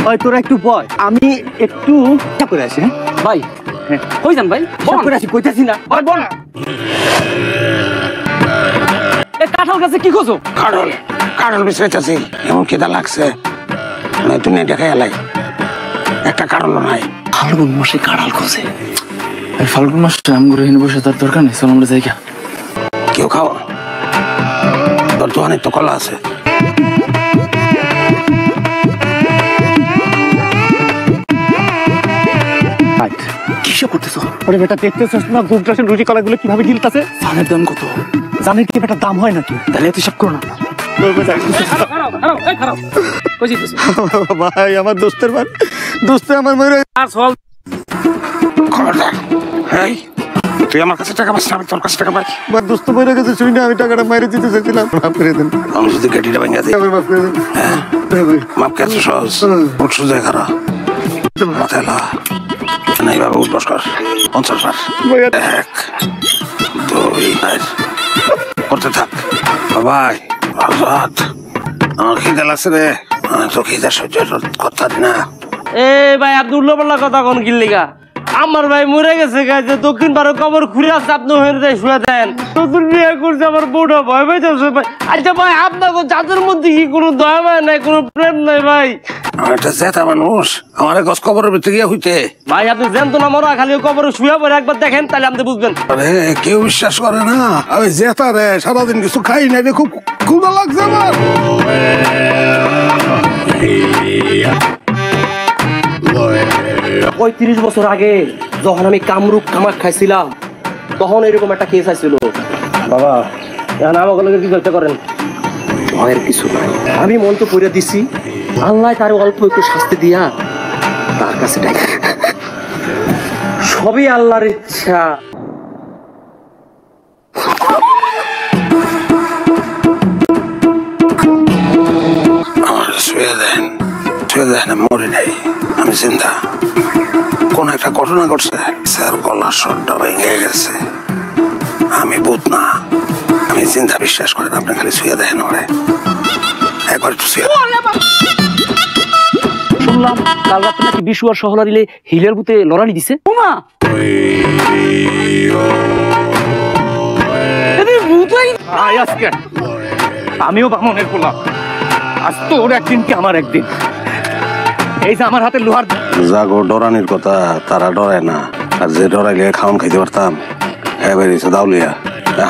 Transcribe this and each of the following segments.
ভাই তোরা একটু বয়, আমি একটু করে আসি। হ্যাঁ ভাই, কই যান ভাই? করে আসি, কইতাছি না ভাই, বল না। কাঁঠাল গাছে কি করছো? কাঁঠাল বিছাইতেছি, এমন খিদা লাগছে তুমি দেখাই এলাই একটা কাঁঠাল নাই। ফাল্গুন মাসে কাঁঠাল খোঁজে। ফাল্গুন মাসে আম করে হিনে বসে তার দরকার নেই, চল আমরা যাই। কেউ খাও, তোর দোকানে তো কলা আছে। কিসব করতেছো? আরে বেটা দেখতেছস না গুগরাসের রুটি কলাগুলো কিভাবে ঢিলতাছে? জানের দাম কত? জানের কি বেটা দাম হয় নাকি? তাহলে এত সব করো না। ভাই আমার দোস্তের ভাই, দোস্তে আমার মেরে খবরদার। এই তুই আমার কাছে টাকা পাচ্ছিস, আমি তোর কাছে টাকা পাই। দোস্ত বইরে গেছে, শুনি না আমি টাকাটা মাইরে দিতে চাইছিলাম। মাফ করে দেন। আমি যদি গাড়িটা ভেঙে দিই, মাফ করে দেন। মাপ কে এত সহজ? উঠ সোজা খারা, মাথায় লা, এইভাবে উঠবস কর 50 বার। 1 2 করতে থাক। ভাই আমার খিদে লাগছে রে, তো খিদে সহ্য করতে না। এ ভাই আপনি উল্লোপাল্লা কথা কোন কিল্লিগা? আমার ভাই মরে গেছে গাইছে, দক্ষিণ পাড়ে কবর খুঁড়ে আছে, আপনি হয়ে শুয়ে দেন। নতুন বিয়ে করছে, আমার বউটা ভয় পাইতেছে ভাই। আচ্ছা ভাই আপনার যাদের মধ্যে কি কোনো দয়া মায়া নাই, কোনো প্রেম নাই ভাই? আমার একটা জেতা মানুষ, আমার গছ কবরের ভিতরে গিয়ে হইতে। ভাই আপনি জানতো না মরা, খালি কবরে শুয়ে পড়ে একবার দেখেন, তাহলে আপনি বুঝবেন। আরে কেউ বিশ্বাস করে না, আমি জেতা রে, সারাদিন কিছু খাই না রে, খুব ক্ষুধা লাগছে আমার। 35 বছর আগে যখন আমি কামরূপ কামাক খাইছিলাম, তখন এরকম একটা কেস আসছিল বাবা। এখন আমাকে কি করতে করেন? ভয়ের কিছু নাই, আমি মন তো করে দিছি, আল্লাহ তার অল্প একটু শাস্তি দিয়া তার কাছে ডাকে। সবই আল্লাহর ইচ্ছা। আমার শুয়ে দেন মরে নাই, আমি চিন্তা কোন একটা ঘটনা ঘটছে, স্যার গলার স্বরটা ভেঙে গেছে। আমি ভূত না, আমি চিন্তা বিশ্বাস করেন, আপনি খালি শুয়ে দেখেন ওরে একবার একটু শুয়ে। শুনলাম কাল রাতে নাকি বিশু আর সহলা দিলে হিলের বুতে লড়ানি দিছে। আমিও বামনের পোলা, আজ তোর একদিন কি আমার একদিন। এই যে আমার হাতে লোহার জাগো ডরানির কথা, তারা ডরায় না, আর যে ডরাইলে খাওয়ান খাইতে পারতাম বেরিয়েছে দাউলিয়া।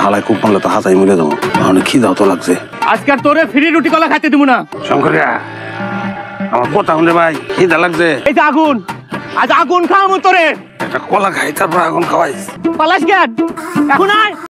হালাই খুব মারলে তো হাতাই মরে যাবো, অনেক খিদাও তো লাগছে। আজকাল তোরে ফ্রি রুটি কলা খাইতে দিব না। শঙ্করিয়া আমার কথা শুনলে ভাই, খিদা লাগছে। এই যে আগুন, আজ আগুন খাওয়াবো তোরে। একটা কলা খাই, তারপর আগুন খাওয়াই। পালাস কেন এখন? আয়।